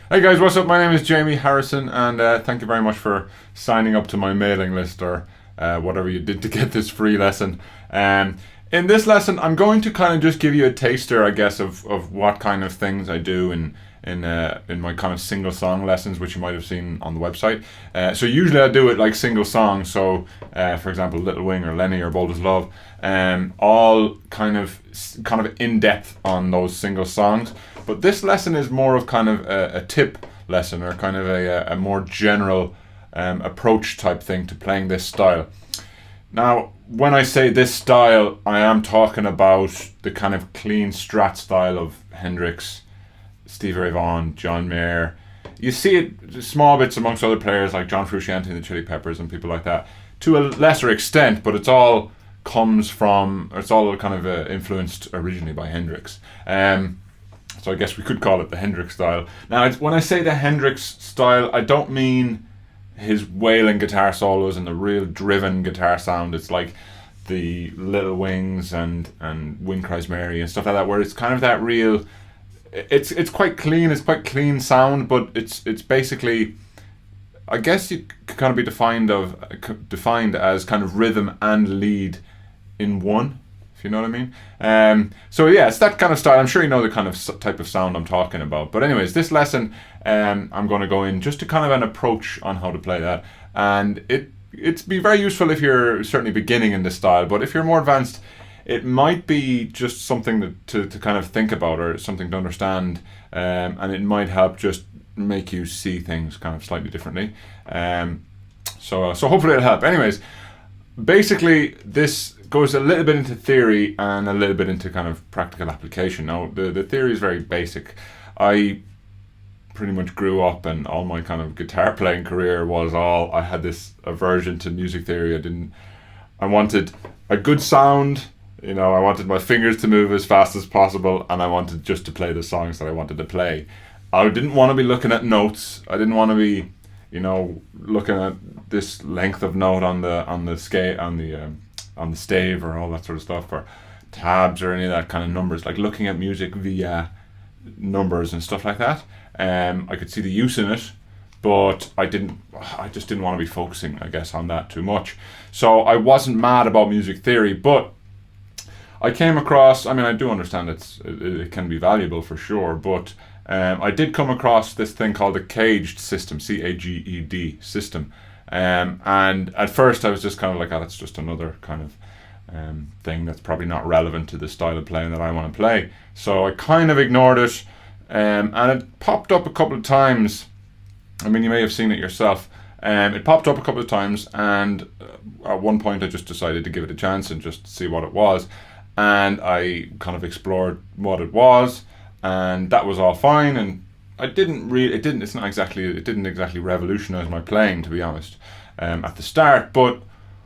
Hey guys, what's up? My name is Jamie Harrison, and thank you very much for signing up to my mailing list or whatever you did to get this free lesson. In this lesson, I'm going to kind of just give you a taster, I guess, of what kind of things I do in my kind of single song lessons, which you might have seen on the website. So usually I do it like single songs. So, for example, Little Wing or Lenny or Bold as Love, all kind of in depth on those single songs. But this lesson is more of kind of a tip lesson, or kind of a more general approach type thing to playing this style. Now, when I say this style, I am talking about the kind of clean Strat style of Hendrix, Stevie Ray Vaughan, John Mayer. You see it small bits amongst other players like John Frusciante and the Chili Peppers and people like that, to a lesser extent, but it's all kind of influenced originally by Hendrix. So I guess we could call it the Hendrix style. Now, when I say the Hendrix style, I don't mean his wailing guitar solos and the real driven guitar sound. It's like the Little Wings and Wind Cries Mary and stuff like that, where it's kind of that real. It's quite clean. It's quite clean sound, but it's basically, I guess you could kind of be defined as kind of rhythm and lead in one, if you know what I mean. So yeah, it's that kind of style. I'm sure you know the kind of type of sound I'm talking about. But anyways, this lesson, I'm going to go in just to kind of an approach on how to play that, and it's be very useful if you're certainly beginning in this style. But if you're more advanced, it might be just something to kind of think about, or something to understand, and it might help just make you see things kind of slightly differently. So hopefully it'll help. Anyways, basically this goes a little bit into theory and a little bit into kind of practical application. Now, the theory is very basic. I pretty much grew up, and all my kind of guitar playing career I had this aversion to music theory. I wanted a good sound. I wanted my fingers to move as fast as possible, and I wanted just to play the songs that I wanted to play. I didn't want to be looking at notes. I didn't want to be, looking at this length of note on the scale, on the stave, or all that sort of stuff, or tabs, or any of that kind of numbers. Like looking at music via numbers and stuff like that. I could see the use in it, but I just didn't want to be focusing, I guess, on that too much. So I wasn't mad about music theory, but I came across, I do understand it can be valuable for sure, but I did come across this thing called the CAGED system, CAGED system. And at first I was just kind of like, that's just another kind of thing that's probably not relevant to the style of playing that I want to play. So I kind of ignored it, and it popped up a couple of times. You may have seen it yourself. It popped up a couple of times, and at one point I just decided to give it a chance and just see what it was. And I kind of explored what it was, and that was all fine. And it didn't exactly revolutionize my playing, to be honest, at the start. But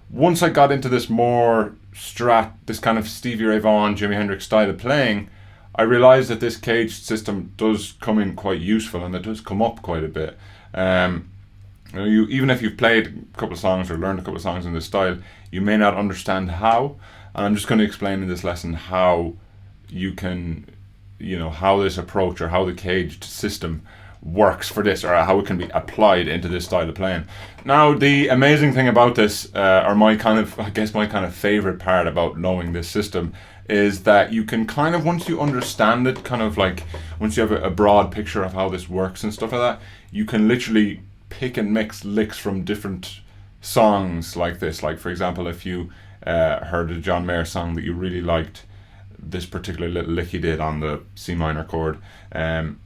once I got into this more Strat, this kind of Stevie Ray Vaughan, Jimi Hendrix style of playing, I realized that this caged system does come in quite useful, and it does come up quite a bit. Even if you've played a couple of songs or learned a couple of songs in this style, you may not understand how. And I'm just going to explain in this lesson how you can, how this approach, or how the caged system works for this, or how it can be applied into this style of playing. Now, the amazing thing about this, or my kind of favorite part about knowing this system, is that you can kind of, once you understand it, kind of like once you have a broad picture of how this works and stuff like that, you can literally pick and mix licks from different songs like this. Like, for example, if you heard a John Mayer song that you really liked, this particular little lick he did on the C minor chord, and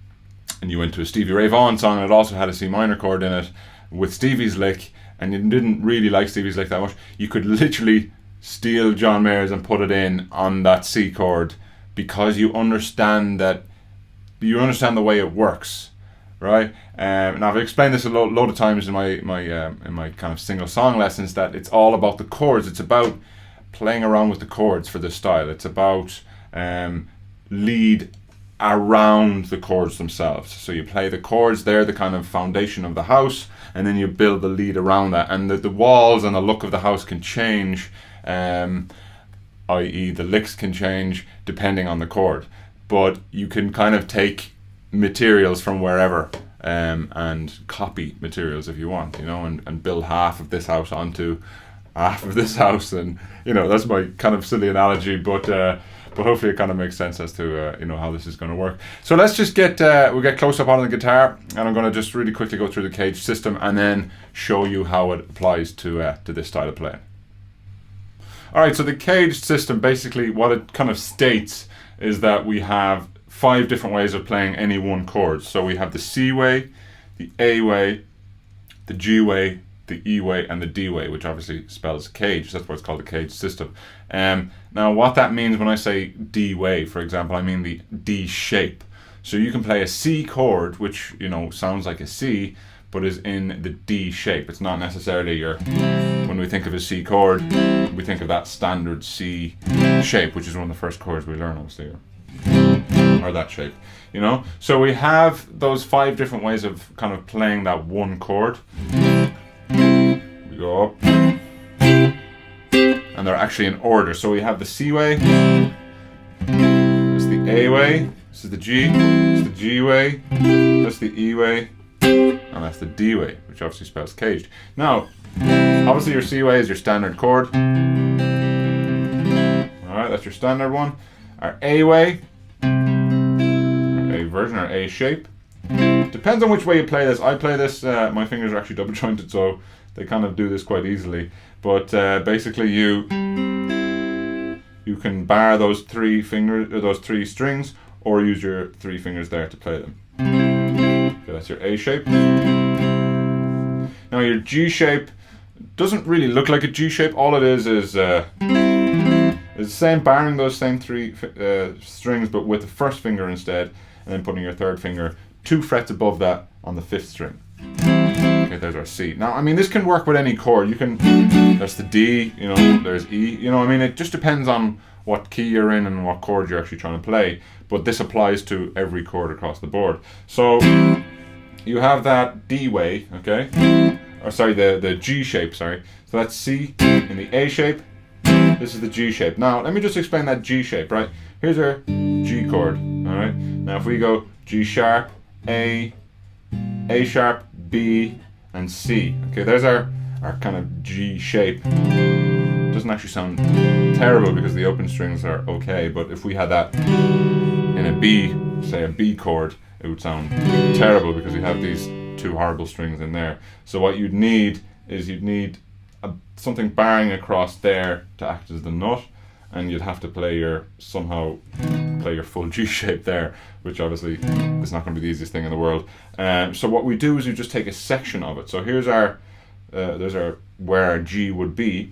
you went to a Stevie Ray Vaughan song and it also had a C minor chord in it with Stevie's lick, and you didn't really like Stevie's lick that much, you could literally steal John Mayer's and put it in on that C chord, because you understand the way it works, right? And I've explained this a load of times in my kind of single song lessons, that it's all about the chords. It's about playing around with the chords for this style. It's about lead around the chords themselves. So you play the chords, they're the kind of foundation of the house, and then you build the lead around that. And the walls and the look of the house can change, i.e. the licks can change depending on the chord. But you can kind of take materials from wherever, and copy materials if you want, you know, and build half of this house onto half of this house. And you know, that's my kind of silly analogy, but hopefully it kind of makes sense as to you know, how this is going to work. So let's just get we'll get close up on the guitar, and I'm going to just really quickly go through the CAGED system and then show you how it applies to this style of playing. All right, so the CAGED system, basically what it kind of states is that we have 5 different ways of playing any one chord. So we have the C way, the A way, the G way, the E way, and the D way, which obviously spells CAGED. That's why it's called the CAGED system. Now what that means when I say D way, for example, I mean the D shape. So you can play a C chord, which, you know, sounds like a C, but is in the D shape. It's not necessarily your, when we think of a C chord, we think of that standard C shape, which is one of the first chords we learn, obviously, or that shape, you know. So we have those 5 different ways of kind of playing that one chord. We go up, and they're actually in order. So we have the C way, that's the A way, this is the G, this is the G way, that's the E way, and that's the D way, which obviously spells CAGED. Now, obviously your C way is your standard chord. Alright, that's your standard one. Our A way, our A version, our A shape. Depends on which way you play this. I play this, my fingers are actually double jointed, so they kind of do this quite easily. But basically you can bar those 3 fingers, or those 3 strings, or use your 3 fingers there to play them. Okay, that's your A shape. Now your G shape doesn't really look like a G shape. All it is the same, barring those same 3 strings, but with the first finger instead, and then putting your 3rd finger 2 frets above that on the 5th string. Okay, there's our C. Now, I mean, this can work with any chord. You can, there's the D, you know, there's E, you know, I mean, it just depends on what key you're in and what chord you're actually trying to play, but this applies to every chord across the board. So you have that D way, okay, or sorry, the G shape, sorry. So that's C in the A shape, this is the G shape. Now, let me just explain that G shape, right? Here's our G chord, all right? Now, if we go G sharp, A sharp, B, and C. Okay, there's our kind of G shape. Doesn't actually sound terrible because the open strings are okay, but if we had that in a B, say a B chord, it would sound terrible because you have these 2 horrible strings in there. So what you'd need is something barring across there to act as the nut, and you'd have to somehow play your full G shape there, which obviously is not going to be the easiest thing in the world. So what we do is we just take a section of it. So here's where our G would be,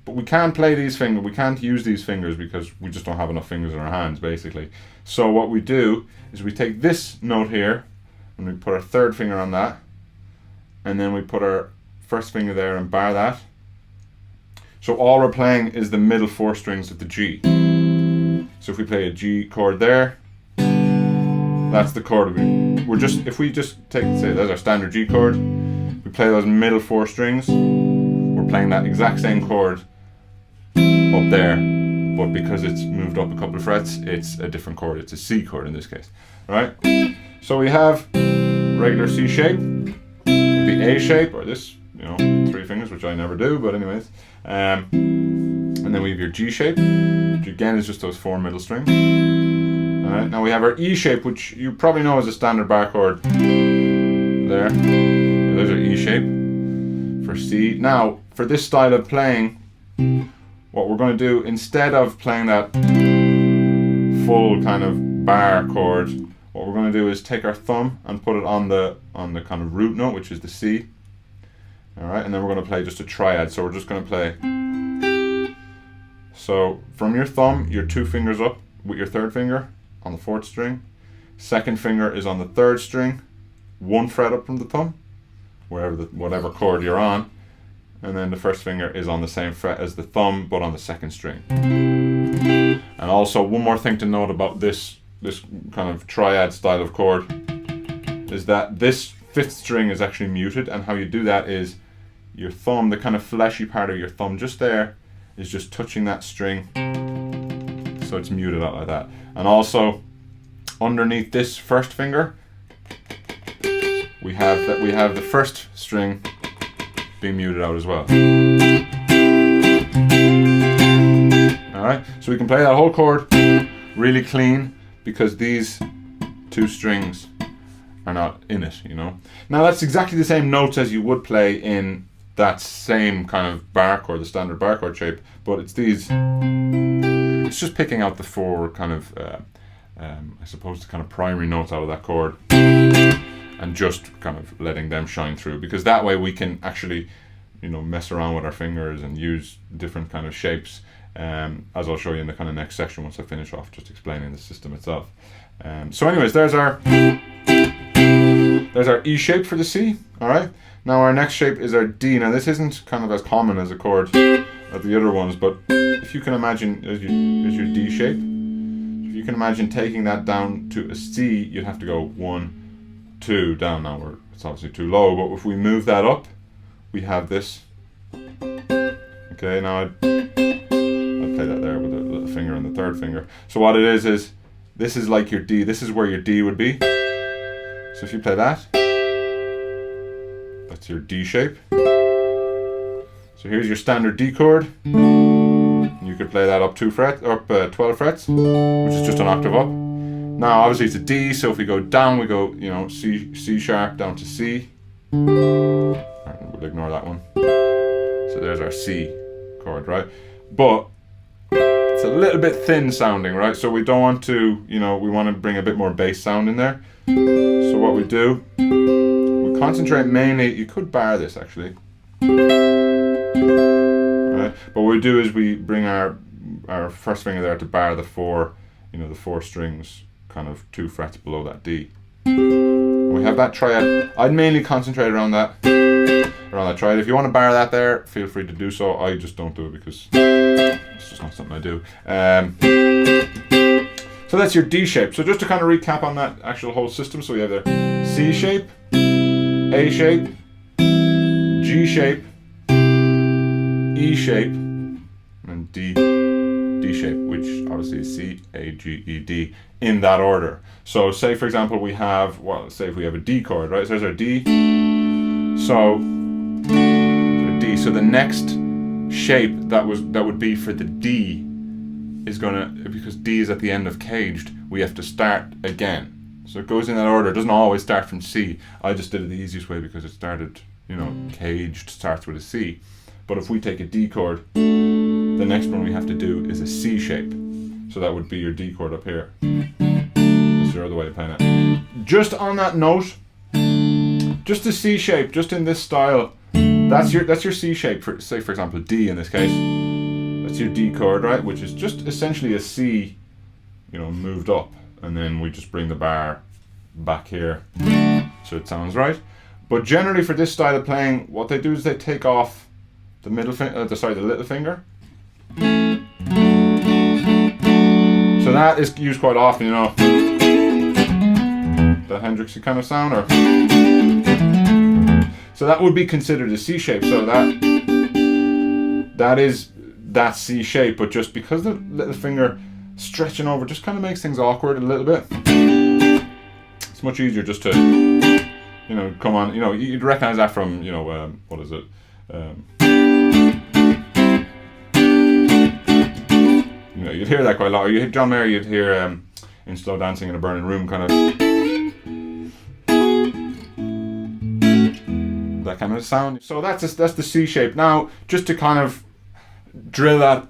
but we can't play these fingers, we can't use these fingers because we just don't have enough fingers in our hands, basically. So what we do is we take this note here, and we put our 3rd finger on that, and then we put our 1st finger there and bar that. So all we're playing is the middle 4 strings of the G. So if we play a G chord there, that's the chord if we just take, say, there's our standard G chord, we play those middle 4 strings, we're playing that exact same chord up there, but because it's moved up a couple of frets, it's a different chord. It's a C chord in this case, right? So we have regular C shape, the A shape, or this, you know, 3 fingers, which I never do, but anyways. And then we have your G shape, which again is just those 4 middle strings. Alright, now we have our E shape, which you probably know is a standard bar chord. There. There's our E shape for C. Now, for this style of playing, what we're going to do, instead of playing that full kind of bar chord, what we're going to do is take our thumb and put it on the kind of root note, which is the C. Alright, and then we're going to play just a triad. So we're just going to play. So from your thumb, your 2 fingers up with your 3rd finger on the 4th string. 2nd finger is on the 3rd string, 1 fret up from the thumb, whatever chord you're on. And then the 1st finger is on the same fret as the thumb, but on the 2nd string. And also one more thing to note about this kind of triad style of chord is that this 5th string is actually muted, and how you do that is your thumb, the kind of fleshy part of your thumb just there, is just touching that string, so it's muted out like that. And also underneath this 1st finger, we have the first string being muted out as well. Alright, so we can play that whole chord really clean because these two strings are not in it, you know. Now that's exactly the same notes as you would play in that same kind of bar chord, the standard bar chord shape, but it's these, it's just picking out the four kind of, I suppose the kind of primary notes out of that chord and just kind of letting them shine through, because that way we can actually, you know, mess around with our fingers and use different kind of shapes, as I'll show you in the kind of next section once I finish off just explaining the system itself. So anyways, there's our E shape for the C. All right, now our next shape is our D. Now this isn't kind of as common as a chord as the other ones, but if you can imagine as your D shape, if you can imagine taking that down to a C, you'd have to go 1, 2 down. Now it's obviously too low, but if we move that up, we have this. Okay, now I'd play that there with a little finger and the third finger. So what it is this is like your D. This is where your D would be. So if you play that, that's your D shape. So here's your standard D chord. You could play that up 12 frets, which is just an octave up. Now obviously it's a D, so if we go down, we go, you know, C sharp down to C. Right, we'll ignore that one. So there's our C chord, right? But it's a little bit thin sounding, right? So we don't want to, you know, we want to bring a bit more bass sound in there. So what we do, we concentrate mainly, you could bar this actually. Right? But what we do is we bring our first finger there to bar the four, you know, the four strings kind of 2 frets below that D. We have that triad. I'd mainly concentrate around that triad. If you want to bar that there, feel free to do so. I just don't do it because it's just not something I do. So that's your D shape. So just to kind of recap on that actual whole system, so we have the C shape, A shape, G shape, E shape, and D shape, which obviously is C, A, G, E, D in that order. So say for example we have, well, say if we have a D chord, right? So there's our D. So the next shape that would be for the D is gonna, because D is at the end of CAGED, we have to start again. So it goes in that order. It doesn't always start from C. I just did it the easiest way because it started, you know, CAGED starts with a C. But if we take a D chord, the next one we have to do is a C shape. So that would be your D chord up here. That's your other way of playing it. Just on that note, just the C shape, just in this style, that's your C shape for, say for example, D in this case. That's your D chord, right? Which is just essentially a C, you know, moved up, and then we just bring the bar back here, so it sounds right. But generally for this style of playing, what they do is they take off the middle finger, the little finger. So that is used quite often, you know, the Hendrixy kind of sound, or so that would be considered a C shape. So that is that C shape, but just because the little finger stretching over just kind of makes things awkward a little bit. It's much easier just to, you know, come on, you know, you'd recognize that from, you know, what is it? You know, you'd hear that quite a lot. Or you hit John Mayer, you'd hear in Slow Dancing in a Burning Room, kind of that kind of sound. So that's the C shape. Now, just to kind of drill that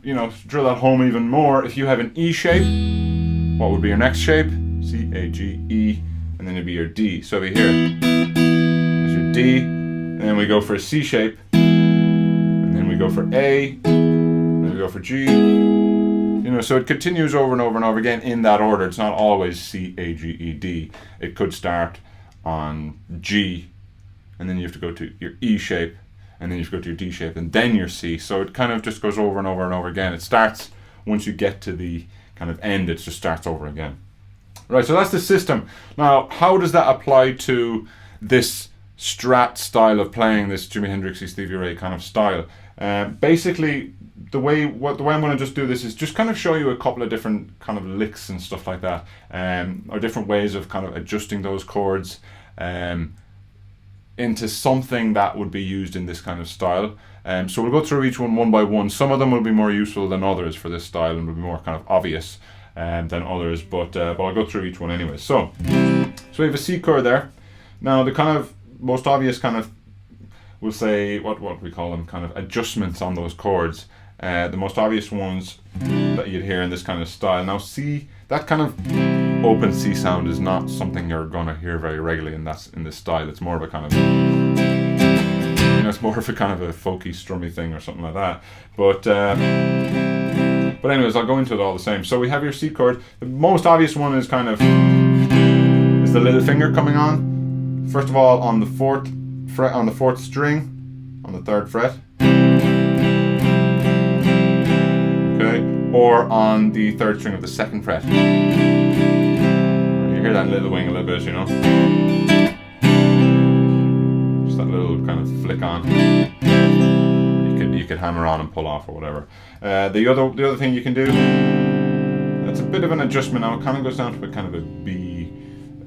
home even more, if you have an E shape, what would be your next shape? C, A, G, E, and then it'd be your D. So over here, there's your D, and then we go for a C shape, and then we go for A, and then we go for G. You know, so it continues over and over and over again in that order. It's not always C, A, G, E, D. It could start on G, and then you have to go to your E shape, and then you have to go to your D shape, and then your C. So it kind of just goes over and over and over again. It starts, once you get to the kind of end, it just starts over again. Right, so that's the system. Now, how does that apply to this Strat style of playing, this Jimi Hendrixy, Stevie Ray kind of style? Basically, the way I'm going to just do this is just kind of show you a couple of different kind of licks and stuff like that, or different ways of kind of adjusting those chords. into something that would be used in this kind of style. So we'll go through each one by one. Some of them will be more useful than others for this style and will be more kind of obvious than others, but I'll go through each one anyway. So we have a C chord there. Now the kind of most obvious kind of, we'll say, what we call them, kind of adjustments on those chords. The most obvious ones that you'd hear in this kind of style. Now C, that kind of open C sound is not something you're gonna hear very regularly in this style. It's more of a kind of, it's more of a kind of a folky, strummy thing or something like that. But anyways, I'll go into it all the same. So we have your C chord. The most obvious one is kind of is the little finger coming on. First of all, on the fourth fret on the fourth string, on the third fret. Or on the third string of the second fret. You hear that little wing a little bit, you know. Just that little kind of flick on. You could hammer on and pull off or whatever. The other thing you can do, that's a bit of an adjustment now. It kind of goes down to a kind of a B,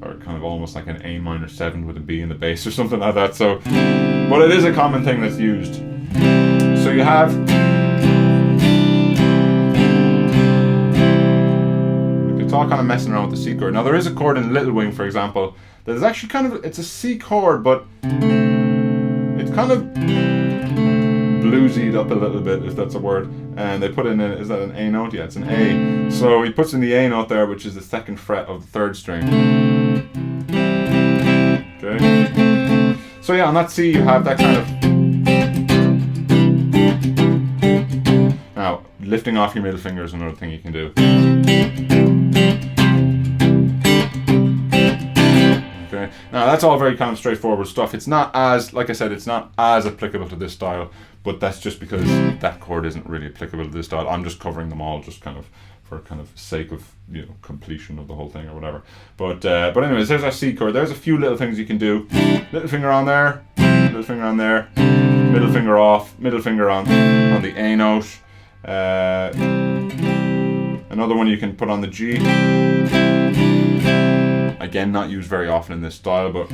or kind of almost like an A minor 7 with a B in the bass or something like that. So, but it is a common thing that's used. So you have. It's all kind of messing around with the C chord. Now there is a chord in Little Wing, for example, that is actually kind of, it's a C chord, but it's kind of bluesied up a little bit, if that's a word. And they put in is that an A note? Yeah, it's an A. So he puts in the A note there, which is the second fret of the third string. Okay. So yeah, on that C you have that kind of. Now, lifting off your middle finger is another thing you can do. Okay. Now that's all very kind of straightforward stuff. It's not as, like I said, it's not as applicable to this style, but that's just because that chord isn't really applicable to this style. I'm just covering them all, just kind of for kind of sake of, you know, completion of the whole thing or whatever. But anyways, there's our C chord. There's a few little things you can do. Little finger on there, little finger on there, middle finger off, middle finger on the A note. Another one you can put on the G. Again, not used very often in this style, but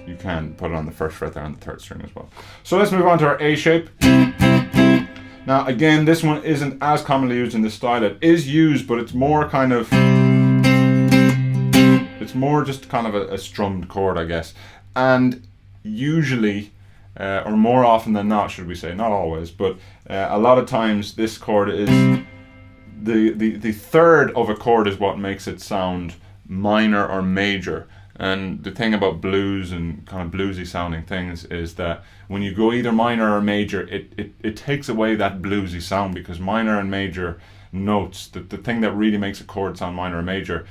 you can put it on the first fret there on the third string as well. So let's move on to our A shape. Now again, this one isn't as commonly used in this style. It is used, but it's more kind of, it's more just kind of a strummed chord, I guess. And usually, or more often than not, should we say, not always, but a lot of times this chord is the third of a chord is what makes it sound minor or major. And the thing about blues and kind of bluesy sounding things is that when you go either minor or major, it takes away that bluesy sound, because minor and major notes, the thing that really makes a chord sound minor or major,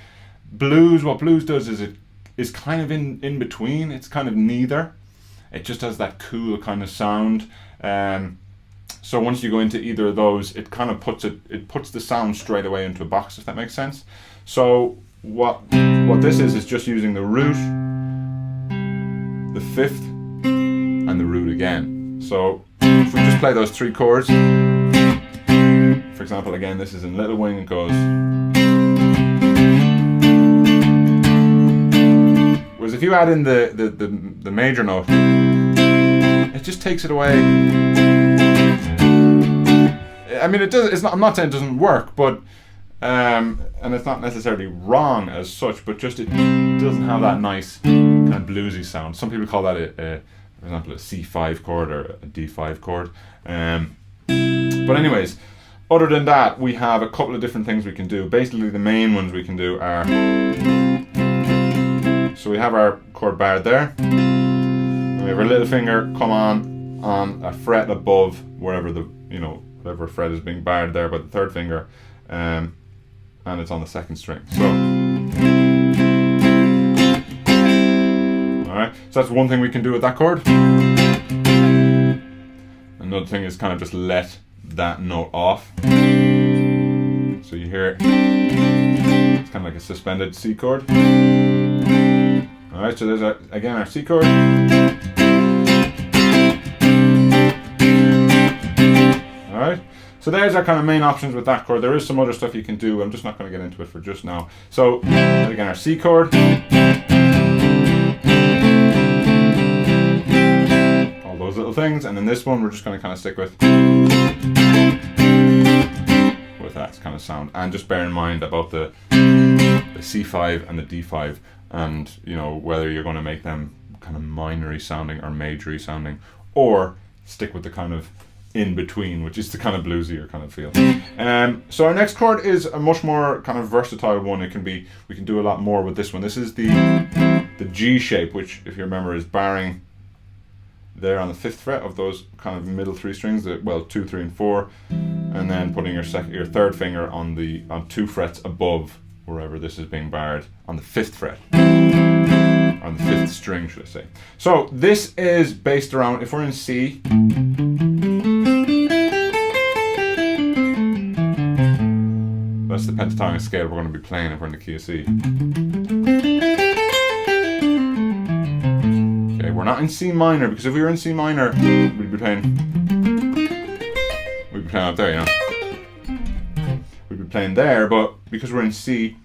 what blues does is it is kind of in between. It's kind of neither. It just has that cool kind of sound. So once you go into either of those, it kind of puts the sound straight away into a box, if that makes sense. So what this is just using the root, the fifth, and the root again. So if we just play those three chords, for example, again, this is in Little Wing, it goes. Whereas if you add in the major note, it just takes it away. I mean, it does. It's not. I'm not saying it doesn't work, but and it's not necessarily wrong as such, but just it doesn't have that nice kind of bluesy sound. Some people call that for example, a C5 chord or a D5 chord. But anyways, other than that, we have a couple of different things we can do. Basically, the main ones we can do are. So we have our chord bar there. And we have our little finger come on a fret above wherever whatever fret is being barred there by the third finger, and it's on the second string. So, alright, so that's one thing we can do with that chord. Another thing is kind of just let that note off. So you hear it's kind of like a suspended C chord. Alright, so there's again our C chord. Alright, so there's our kind of main options with that chord. There is some other stuff you can do. I'm just not going to get into it for just now. So again, our C chord. strings, and then this one we're just going to kind of stick with that kind of sound. And just bear in mind about the C5 and the D5, and you know, whether you're going to make them kind of minory sounding or majory sounding, or stick with the kind of in between, which is the kind of bluesier kind of feel. So our next chord is a much more kind of versatile one. It can be, we can do a lot more with this one. This is the G shape, which if you remember is barring there on the 5th fret of those kind of middle 3 strings, well, 2, 3, and 4, and then putting your 3rd finger on 2 frets above wherever this is being barred on the 5th fret, on the 5th string, should I say. So this is based around, if we're in C, that's the pentatonic scale we're going to be playing if we're in the key of C. We're not in C minor, because if we were in C minor, we'd be playing out there, you know. We'd be playing there, but because we're in C,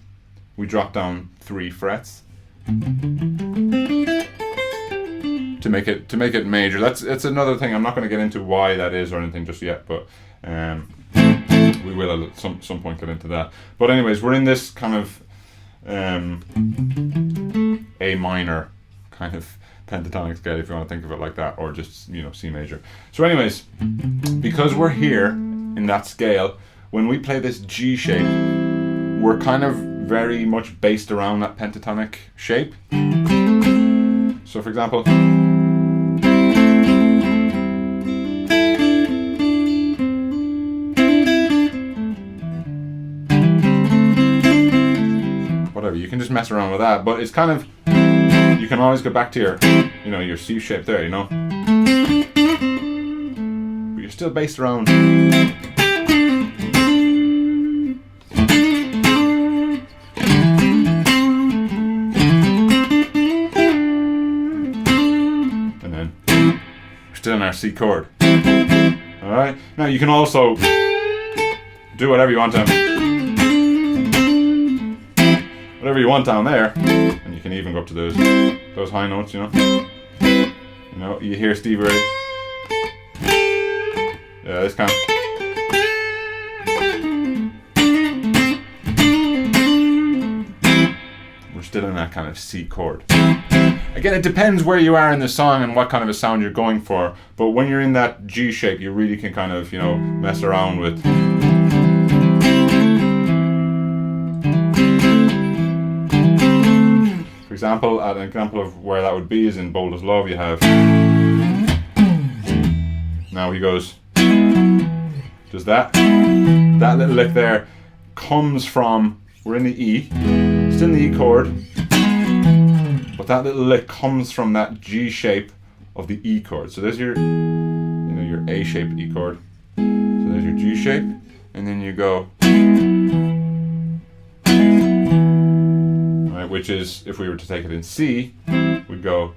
we drop down 3 frets to make it major. That's another thing. I'm not going to get into why that is or anything just yet, but we will at some point get into that. But anyways, we're in this kind of A minor kind of pentatonic scale, if you want to think of it like that, or just, you know, C major. So anyways, because we're here in that scale, when we play this G shape, we're kind of very much based around that pentatonic shape. So for example, whatever, you can just mess around with that, but it's kind of, you can always go back to your, you know, your C shape there, you know. But you're still based around. And then we're still in our C chord. Alright? Now you can also do whatever you want down there. And you can even go up to those high notes, you know. You know, you hear Stevie Ray. Yeah, this kind of. We're still in that kind of C chord. Again, it depends where you are in the song and what kind of a sound you're going for. But when you're in that G shape, you really can kind of, you know, mess around with. For example, an example of where that would be is in Bold as Love. You have, now he goes, does that little lick there comes from, we're in the E, still in the E chord, but that little lick comes from that G shape of the E chord. So there's your, you know, your A-shaped E chord. So there's your G shape, and then you go, which is, if we were to take it in C, we'd go,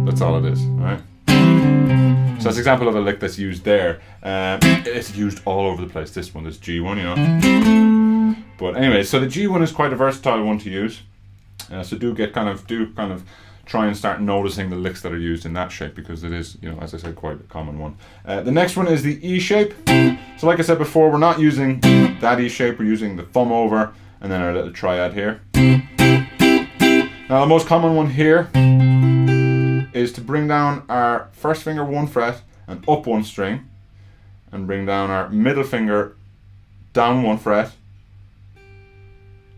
that's all it is, right? So that's an example of a lick that's used there. It's used all over the place, this one, this G1, you know. But anyway, so the G1 is quite a versatile one to use. So do kind of try and start noticing the licks that are used in that shape, because it is, you know, as I said, quite a common one. The next one is the E shape. So like I said before, we're not using that E shape, we're using the thumb over, and then our little triad here. Now the most common one here is to bring down our first finger 1 fret and up 1 string, and bring down our middle finger down 1 fret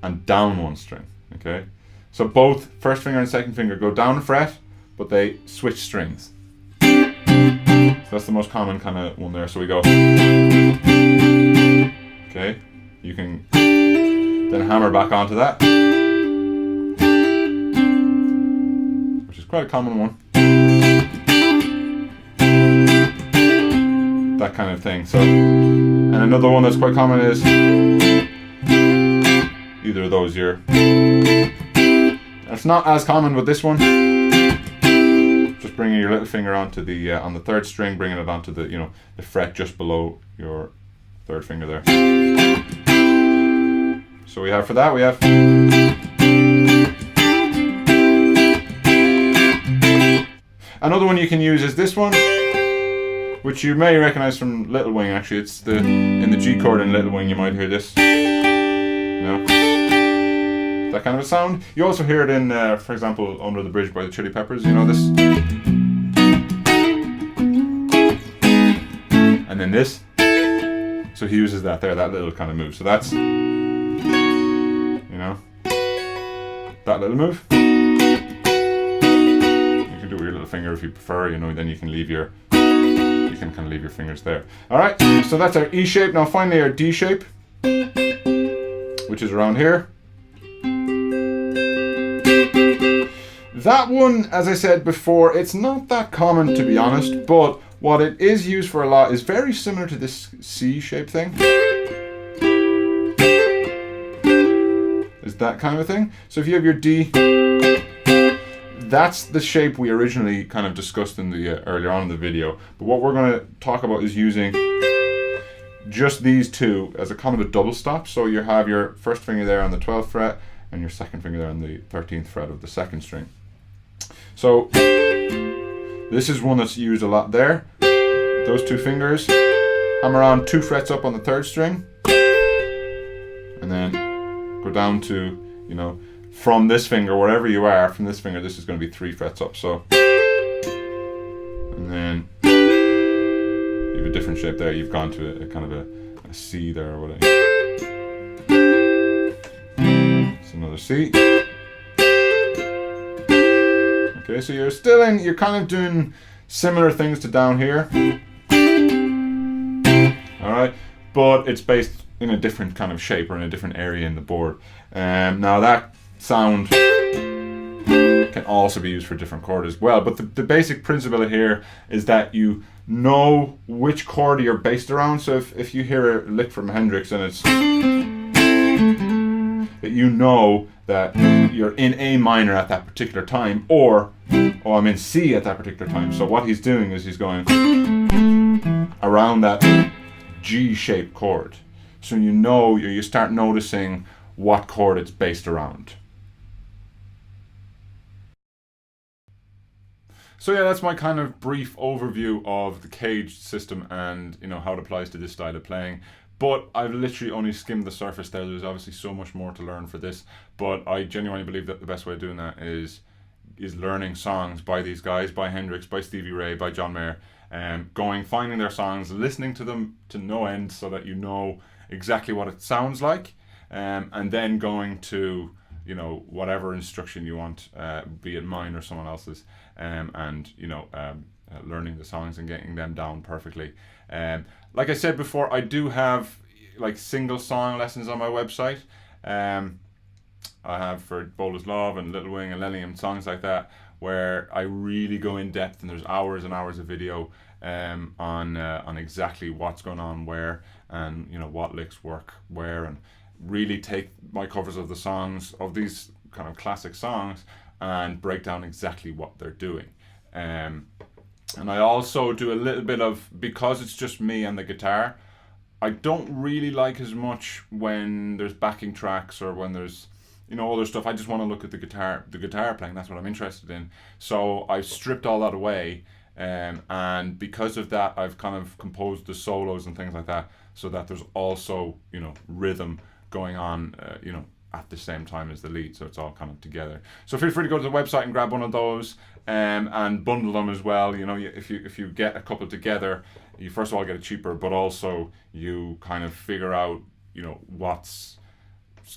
and down 1 string, okay? So both first finger and second finger go down a fret, but they switch strings. So that's the most common kind of one there. So we go, okay, you can then hammer back onto that, which is quite a common one. That kind of thing. So, and another one that's quite common is either of those here. It's not as common with this one. Just bringing your little finger onto the on the 3rd string, bringing it onto the, you know, the fret just below your 3rd finger there. So we have, for that we have, Another one you can use is this one, which you may recognize from Little Wing. Actually, it's in the G chord in Little Wing. You might hear this. That kind of a sound. You also hear it in, for example, Under the Bridge by the Chili Peppers. You know this. And then this. So he uses that there, that little kind of move. So that's, you know, that little move. You can do it with your little finger if you prefer. You know, then you can leave your, kind of leave your fingers there. All right. So that's our E shape. Now finally our D shape, which is around here. That one, as I said before, it's not that common to be honest, but what it is used for a lot is very similar to this C shape thing. Is that kind of a thing. So if you have your D, that's the shape we originally kind of discussed in the earlier on in the video. But what we're going to talk about is using just these two as a kind of a double stop. So you have your first finger there on the 12th fret and your second finger there on the 13th fret of the second string. So this is one that's used a lot there. Those two fingers, I'm around 2 frets up on the 3rd string, and then go down to, you know, from this finger, wherever you are, from this finger, this is going to be 3 frets up. So, and then you have a different shape there. You've gone to a kind of a C there or whatever. It's another C. Okay, so you're kind of doing similar things to down here. Alright, but it's based in a different kind of shape or in a different area in the board. Now that sound can also be used for different chords as well, but the basic principle here is that you know which chord you're based around. So if you hear a lick from Hendrix and it's that you know that you're in A minor at that particular time, or I'm in C at that particular time. So what he's doing is he's going around that G-shaped chord. So you know, you start noticing what chord it's based around. So yeah, that's my kind of brief overview of the CAGED system and, you know, how it applies to this style of playing. But I've literally only skimmed the surface there. There's obviously so much more to learn for this, but I genuinely believe that the best way of doing that is learning songs by these guys, by Hendrix, by Stevie Ray, by John Mayer, finding their songs, listening to them to no end so that you know exactly what it sounds like, and then going to, you know, whatever instruction you want, be it mine or someone else's, and, you know, learning the songs and getting them down perfectly. Like I said before, I do have like single song lessons on my website. I have for Bold as Love and Little Wing and Lillian, songs like that, where I really go in depth and there's hours and hours of video on exactly what's going on where, and, you know, what licks work where, and really take my covers of the songs, of these kind of classic songs, and break down exactly what they're doing. And I also do a little bit of, because it's just me and the guitar, I don't really like as much when there's backing tracks or when there's, you know, other stuff. I just want to look at the guitar playing. That's what I'm interested in. So I've stripped all that away, and because of that, I've kind of composed the solos and things like that, so that there's also, you know, rhythm going on, you know, at the same time as the lead, so it's all kind of together. So feel free to go to the website and grab one of those, and bundle them as well. You know, if you get a couple together, you first of all get it cheaper, but also you kind of figure out, you know, what's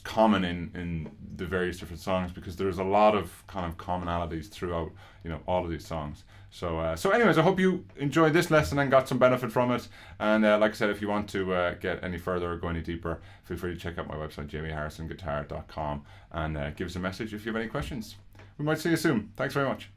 common in the various different songs, because there's a lot of kind of commonalities throughout, you know, all of these songs. So anyways, I hope you enjoyed this lesson and got some benefit from it. And like I said, if you want to get any further or go any deeper, feel free to check out my website, jamieharrisonguitar.com, and give us a message if you have any questions. We might see you soon. Thanks very much.